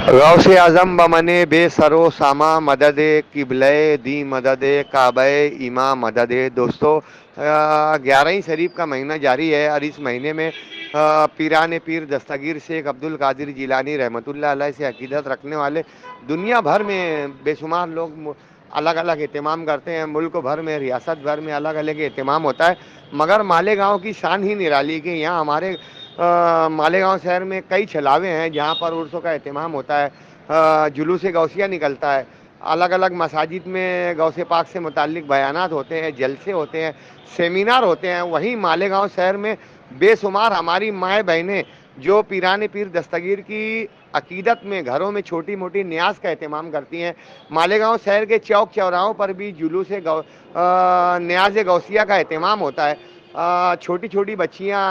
गौस आजम बमने बे सरो सामा मदद किबले दी मदद काबे इमा मदद। दोस्तों, 11 शरीफ का महीना जारी है और इस महीने में पीरान पीर दस्तगीर शेख अब्दुल कादिर जिलानी रहमतुल्लाह अलैह से अकीदत रखने वाले दुनिया भर में बेशुमार लोग अलग अलग एहतमाम करते हैं। मुल्क भर में, रियासत भर में अलग अलग एहतमाम होता है, मगर मालेगांव की शान ही निराली कि यहाँ हमारे मालेगांव शहर में कई छलावे हैं जहाँ पर उर्सों का एहतमाम होता है, जुलूस गौसिया निकलता है, अलग अलग मसाजिद में गौसे पाक से मुताल्लिक बयानात होते हैं, जलसे होते हैं, सेमिनार होते हैं। वहीं मालेगांव शहर में बेशुमार हमारी माएँ बहनें जो पीरान पीर दस्तगीर की अकीदत में घरों में छोटी मोटी न्याज का एहतमाम करती हैं। मालेगांव शहर के चौक चौराहों पर भी जुलूस न्याज गौसिया का एहतमाम होता है। छोटी छोटी बच्चियाँ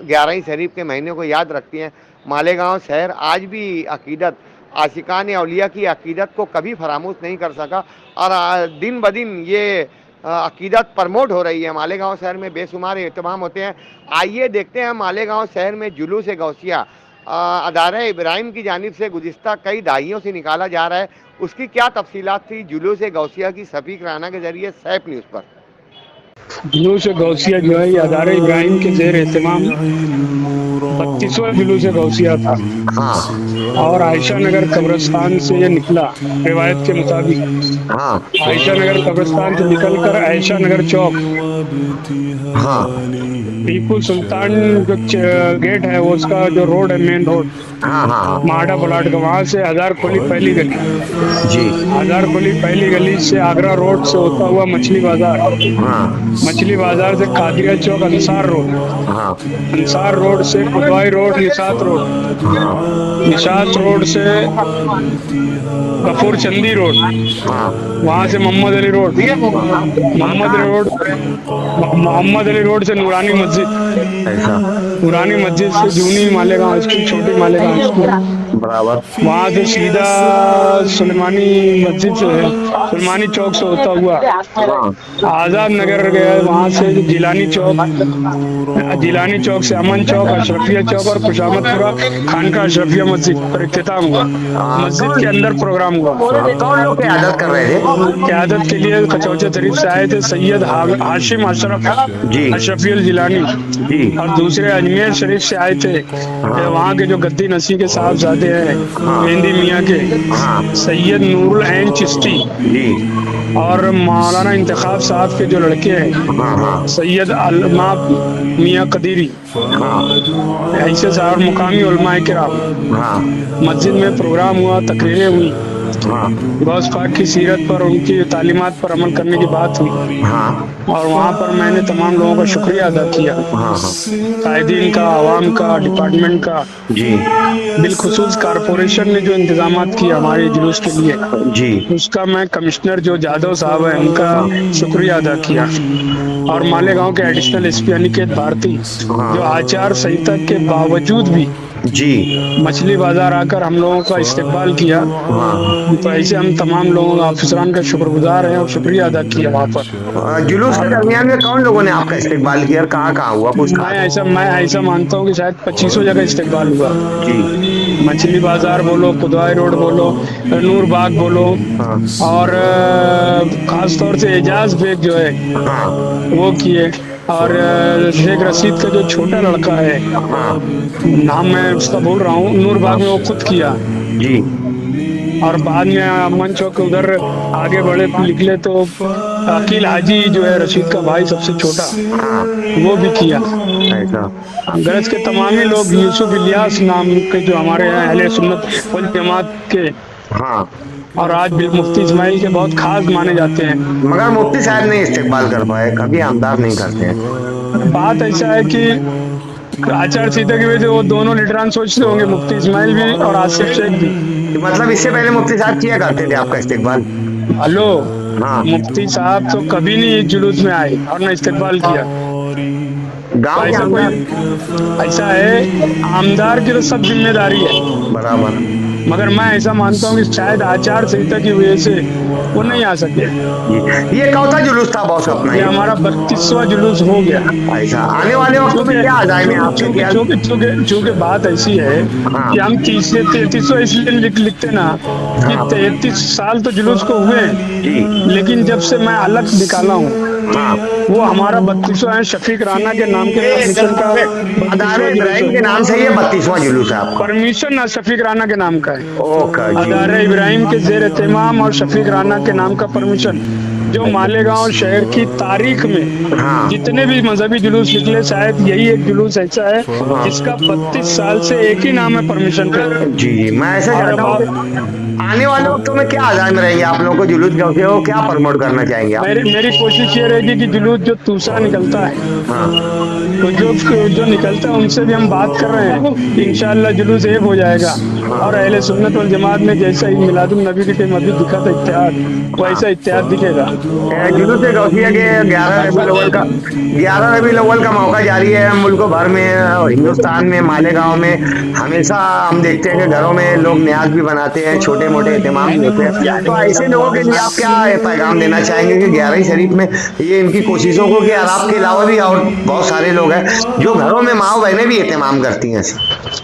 11 शरीफ के महीने को याद रखती हैं। मालेगांव शहर आज भी अकीदत, आशिकान औलिया की अकीदत को कभी फरामोश नहीं कर सका और दिन ब दिन ये अकीदत प्रमोट हो रही है। मालेगांव शहर में बेशुमार एहतमाम होते हैं। आइए देखते हैं मालेगांव शहर में जुलूस गौसिया अदारे इब्राहिम की जानिब से गुज़िश्ता कई दहाइयों से निकाला जा रहा है। उसकी क्या तफसीलात थी, जुलूस गौसिया की सफीक राना के जरिए सैफ न्यूज़ पर। जुलूस गौसिया जो है ये अदारे इब्राहिम के जेर एहतमाम 32वां जुलूस गौसिया था। हाँ और आयशा नगर कब्रिस्तान से ये निकला। रिवायत के मुताबिक हाँ आयशा नगर कब्रिस्तान से निकलकर आयशा नगर चौक, हाँ टीपू सुल्तान जो गेट है वो उसका जो रोड है, मेन रोड हाँ हाँ माडा प्लाट का, वहाँ से हजार खोली पहली गली, जी हजार खोली पहली गली से आगरा रोड से होता हुआ मछली बाजार, हाँ मछली बाजार से कादिया चौक, अंसार रोड, हाँ अंसार रोड से Kudwai road, Nishat road, Nishat road से गफूर चंदी रोड, हाँ वहाँ से मोहम्मद अली रोड, मोहम्मद अली रोड से नूरानी मस्जिद, ऐसा नूरानी मस्जिद से जूनी मालेगांव स्कूल, छोटी मालेगांव स्कूल, बराबर। वहाँ से सीधा सुलेमानी मस्जिद से सुलेमानी चौक से होता हुआ आजाद नगर गया, वहाँ से जिलानी चौक, जिलानी चौक से अमन चौक, अशरफिया चौक और खुशामदपुरा खानका अशरफिया मस्जिद पर इख्तिताम हुआ। मस्जिद के अंदर प्रोग्राम हुआ। कौन लोग क़यादत कर रहे थे? क़यादत के लिए कचौचे शरीफ से आए थे सैयद हाशिम अशरफ जी अशरफियल जिलानी जी और दूसरे अजमेर शरीफ से आए थे वहाँ के जो गद्दी नसी के साहबजादे हैं, मेहंदी मियाँ के सैयद नूरुल ऐन चिश्ती जी और मौलाना इंतखाब साहब के जो लड़के हैं सैयद अलमा मियाँ कदीरी, ऐसे साहब मुकामी उलमाए किराम। मस्जिद में प्रोग्राम हुआ, तकरीरें हुई, गौस पाक की सीरत पर, उनकी तालीमात पर अमल करने की बात हुई और वहाँ पर मैंने तमाम लोगों का शुक्रिया अदा किया, कायदीन का, आवाम का, डिपार्टमेंट का जी, बिलखुसूस कारपोरेशन ने जो इंतजाम किया हमारे जुलूस के लिए जी, उसका मैं कमिश्नर जो जादव साहब है उनका शुक्रिया अदा किया और मालेगांव के एडिशनल एसपी अनिकेत भारती जो आचार संहिता के बावजूद भी जी मछली बाजार आकर हम लोगों का इस्तेकबाल किया। तो ऐसे हम तमाम लोगों का, अफसरान का शुक्रगुजार हैं और शुक्रिया अदा किया। वहाँ पर जुलूस के दरमियान में कौन लोगों ने आपका इस्तेकबाल किया और कहाँ कहाँ हुआ? मैं ऐसा मानता हूँ कि शायद 2500 जगह इस्तेकबाल हुआ जी। मछली बाजार बोलो, कुदवाई रोड बोलो, नूर बाग बोलो और खास तौर से एजाज बेग जो है वो किए और शेख रशीद का जो छोटा लड़का है, नाम मैं उसका बोल रहा हूँ, नूर बाग में वो खुद किया जी। और बाद में अमन चौक उधर आगे बढ़े निकले तो अकील हाजी जो है रशीद का भाई सबसे छोटा, वो भी किया। गरज के तमामी लोग, यूसुफ इलियास नाम के जो हमारे यहाँ अहले सुन्नत वल जमात के और आज भी मुफ्ती इस्माइल के बहुत खास माने जाते हैं, मगर मुफ्ती साहब नहीं इस्तेकबाल कर पाए, कभी आमदार नहीं करते हैं। बात ऐसा है कि आचार संहिता की वजह से वो दोनों लीडरान सोचते होंगे, मुफ्ती इस्माइल भी और आसिफ शेख भी। मतलब इससे पहले मुफ्ती साहब किया करते थे आपका इस्तेकबाल? हेलो, मुफ्ती साहब तो कभी नहीं इस जुलूस में आए और न इस्तेकबाल किया। गाँव ऐसा है, आमदार की तो सब जिम्मेदारी है बराबर। मगर मैं ऐसा मानता हूँ कि शायद आचार संहिता की वजह से वो नहीं आ सके। ये कौन सा जुलूस था बॉस अपना? ये हमारा 32वां जुलूस हो गया। ऐसा आने वाले वक्त में क्या अजाइम है आपके? चूंकि बात ऐसी है कि हम 33वां इसलिए लिखते ना कि 33 साल तो जुलूस को हुए, लेकिन जब से मैं अलग निकाला हूँ वो हमारा 32वां है। शफीक राणा के नाम के परमिशन का अदारे इब्राहिम के नाम से ये 32वां जुलूस है आपका? परमिशन ना शफीक राणा के नाम का है। ओके जी। अदारे इब्राहिम के जेर एहतमाम और शफीक राणा के नाम का परमिशन, जो मालेगांव शहर की तारीख में जितने भी मजहबी जुलूस निकले शायद यही एक जुलूस ऐसा है जिसका 32 साल से एक ही नाम है परमिशन का। जी मैं ऐसा चाहता हूँ आने वाले वक्तों में क्या अजाइम रहेंगे आप लोगों को? जुलूस जो क्या प्रमोट करना चाहेंगे आप? मेरी कोशिश ये रहेगी कि जुलूस जो दूसरा निकलता है तो जो निकलता है उनसे भी हम बात कर रहे हैं, इंशाअल्लाह जुलूस एक हो जाएगा। और अहले सुन्नत वल जमात में जैसा ईद मिलादुन नबी के टाइम अभी दिखा था इत्तेहाद, वैसा इत्तेहाद दिखेगा। जुलूस गौसिया के 11 रबीउल अव्वल का मौका जारी है मुल्क भर में, हिंदुस्तान में, मालेगांव में। हमेशा हम देखते हैं कि घरों में लोग न्याज भी बनाते हैं, छोटे मोटे एहतमाम भी होते हैं। तो ऐसे लोगों के लिए आप क्या पैगाम देना चाहेंगे कि 11 शरीफ में ये इनकी कोशिशों को, कि आपके अलावा भी और बहुत सारे लोग हैं जो घरों में माँ बहनें भी एहतमाम करती हैं?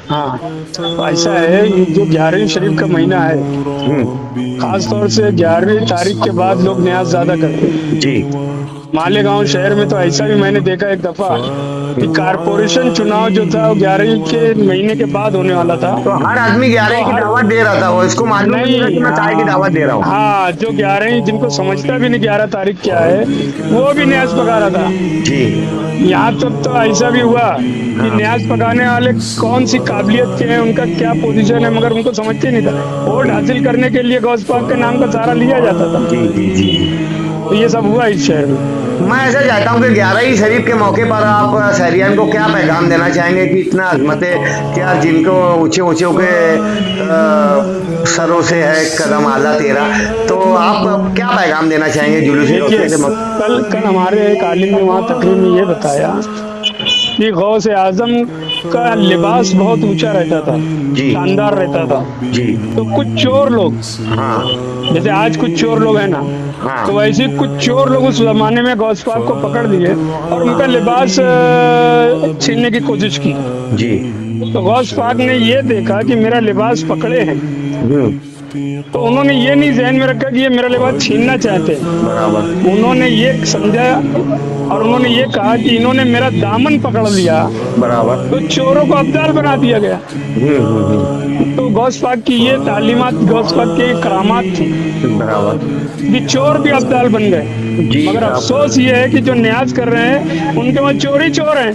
हाँ तो ऐसा है, जो 11वीं शरीफ का महीना है खास तौर से 11वीं तारीख के बाद लोग न्याज ज्यादा करते हैं जी। मालेगांव शहर में तो ऐसा भी मैंने देखा एक दफा कि कारपोरेशन चुनाव जो था वो 11वीं के महीने के बाद होने वाला था। तो हर आदमी 11वीं की दावत दे रहा था, वो इसको मालूम नहीं कि मैं चाय की दावत दे रहा हूँ। हाँ, जो 11वीं जिनको समझता भी नहीं 11 तारीख क्या है वो भी न्याज पका रहा था जी। यहाँ तक तो ऐसा भी हुआ कि न्याज पकाने वाले कौन सी काबिलियत के हैं, उनका क्या पोजीशन है, मगर उनको समझते नहीं था। वोट हासिल करने के लिए गौस पाक के नाम का सहारा लिया जाता था जी जी जी। तो ये सब हुआ इस शहर में। मैं ऐसा चाहता हूँ कि 11वीं शरीफ के मौके पर आप शहरियान को क्या पैगाम देना चाहेंगे कि इतना अजमतें क्या जिनको ऊंचे ऊंचे के सरों से है कदम आला तेरा, तो आप क्या पैगाम देना चाहेंगे जुलूस? कल हमारे एक आलिम ने वहाँ तकरीर में ये बताया कि गौस आजम का लिबास बहुत ऊंचा रहता था, शानदार रहता था जी। तो कुछ चोर लोग, जैसे आज कुछ चोर लोग हैं ना, तो वैसे कुछ चोर लोग उस जमाने में गौस पाक को पकड़ लिए और उनका लिबास छीनने की कोशिश की जी। तो गौस पाक ने ये देखा कि मेरा लिबास पकड़े हैं, तो उन्होंने ये नहीं ध्यान में रखा कि ये मेरा लिबास छीनना चाहते हैं। उन्होंने ये समझा और उन्होंने ये कहा कि इन्होंने मेरा दामन पकड़ लिया बराबर, तो चोरों को अब्दाल बना दिया गया। तो गौस पाक की ये तालीमात, गौस पाक की करामात थी बराबर, कि चोर भी अब्दाल बन गए। मगर अफसोस ये है कि जो न्याज कर रहे हैं उनके वहाँ चोर ही चोर हैं।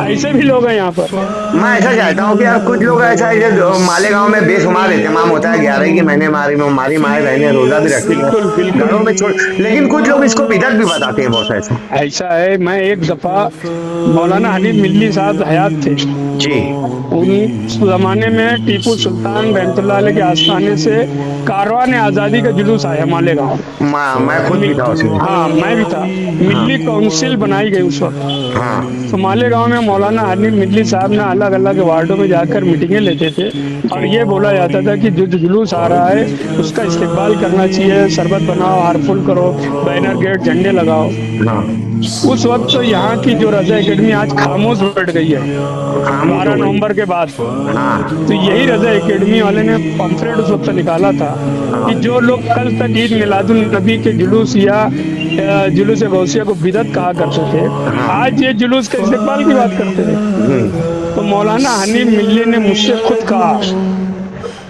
ऐसे भी लोग हैं यहाँ पर। मैं ऐसा चाहता हूँ कि यार कुछ लोग ऐसा है जो मालेगांव में बेशुमार एहतमाम होता है 11 के महीने हमारी माए बहनें रोजा भी रखती हैं घरों में छोड़, लेकिन कुछ लोग इसको बिदअत भी बताते हैं बहुत ऐसा है। मैं एक दफा मौलाना हनीफ मिल्ली साहब हयात थे जी, उन जमाने में टीपू सुल्तान रहमतुल्लाह अलैह के आस्थाने से कारवान आज़ादी का जुलूस आया मालेगांव। मैं खुद भी था उसमें। हाँ मैं भी था। मिल्ली काउंसिल बनाई गई उस वक्त। तो मालेगांव में मौलाना हनीफ मिल्ली साहब ने अलग अलग वार्डों में जाकर मीटिंगें लेते थे और ये बोला जाता था कि जो जुलूस आ रहा है उसका इस्तेकबाल करना चाहिए, शरबत बनाओ, हारफुल करो, बैनर गेट झंडे लगाओ। उस वक्त तो यहाँ की जो रजा एकेडमी आज खामोश बैठ गई है 12 नवंबर के बाद। तो यही रजा एकेडमी वाले ने पंफलेट उस वक्त निकाला था कि जो लोग कल तक ईद मिलादुन नबी के जुलूस या जुलूस गौसिया को बिदअत कहा करते थे, आज ये जुलूस के इस्तेकबाल की बात करते हैं। तो मौलाना हनीफ मिल्ली ने मुझसे खुद कहा,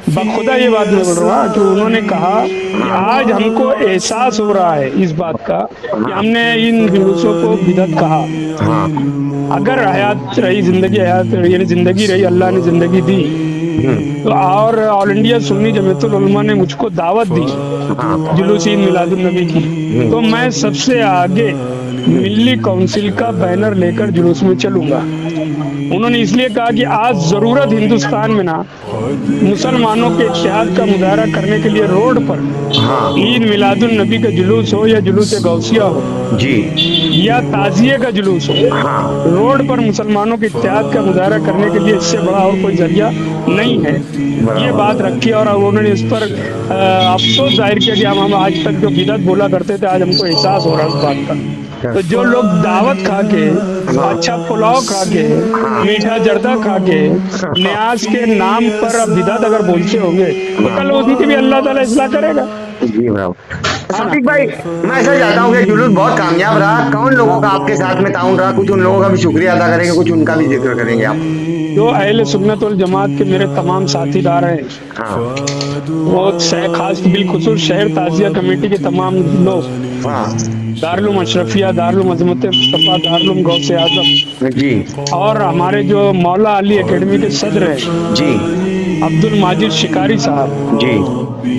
बखुदा ये बात मैं बोल रहा हूँ, कि उन्होंने कहा कि आज हमको एहसास हो रहा है इस बात का कि हमने इन जुलूसों को बिदअत कहा। अगर हयात रही, जिंदगी हयात रही, यानी जिंदगी रही, अल्लाह ने जिंदगी दी तो और ऑल इंडिया सुन्नी जमीयतुल उलमा ने मुझको दावत दी जुलूस ईद मिलादुन नबी की, तो मैं सबसे आगे मिल्ली काउंसिल का बैनर लेकर जुलूस में चलूंगा। उन्होंने इसलिए कहा कि आज ज़रूरत हिंदुस्तान में ना मुसलमानों के इत्तेहाद का मुजाहरा करने के लिए रोड पर हाँ ईद मिलादुन नबी का जुलूस हो या जुलूस गौसिया हो जी या ताजिए का जुलूस हो, हाँ रोड पर मुसलमानों के इत्तेहाद का मुजाहरा करने के लिए इससे बड़ा और कोई जरिया नहीं है। ये बात रखी और उन्होंने इस पर अफसोस जाहिर किया कि हम आज तक जो बिदअत बोला करते थे आज हमको एहसास हो रहा है उस बात का। तो जो लोग दावत खा के, अच्छा पुलाव खा के, मीठा जर्दा खा के, न्याज के नाम पर अब बिदअत अगर बोलते होंगे तो कल उनकी भी अल्लाह ताला इस्लाह करेगा। जी सादिक भाई, मैं ऐसा चाहता हूँ कि जुलूस बहुत कामयाब रहा, कौन लोगों का आपके साथ में ताउन रहा, कुछ उन लोगों का भी शुक्रिया अदा करेंगे, कुछ उनका भी जिक्र करेंगे आप। जो अहले सुन्नत वल जमात के मेरे तमाम साथीदार हैं, हाँ वो खास बिलखुसूस शहर ताजिया कमेटी के तमाम लोग, हाँ दारुल अशरफिया, दारुल अजमत मुस्तफा, दारुल गौसे आजम जी और हमारे जो मौला अली एकेडमी के सदर हैं जी अब्दुल माजिद शिकारी साहब, जी,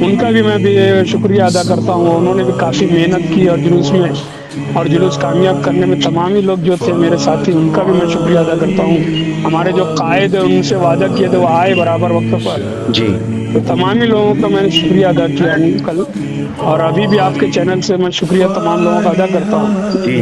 उनका भी मैं भी शुक्रिया अदा करता हूँ। उन्होंने भी काफ़ी मेहनत की और जुलूस में और जुलूस कामयाब करने में तमाम ही लोग जो थे मेरे साथी, उनका भी मैं शुक्रिया अदा करता हूँ। हमारे जो कायद है उनसे वादा किए थे वो आए बराबर वक्त पर जी, तो तमाम ही लोगों का मैंने शुक्रिया अदा किया कल, और अभी भी आपके चैनल से मैं शुक्रिया तमाम लोगों का अदा करता हूँ। जी।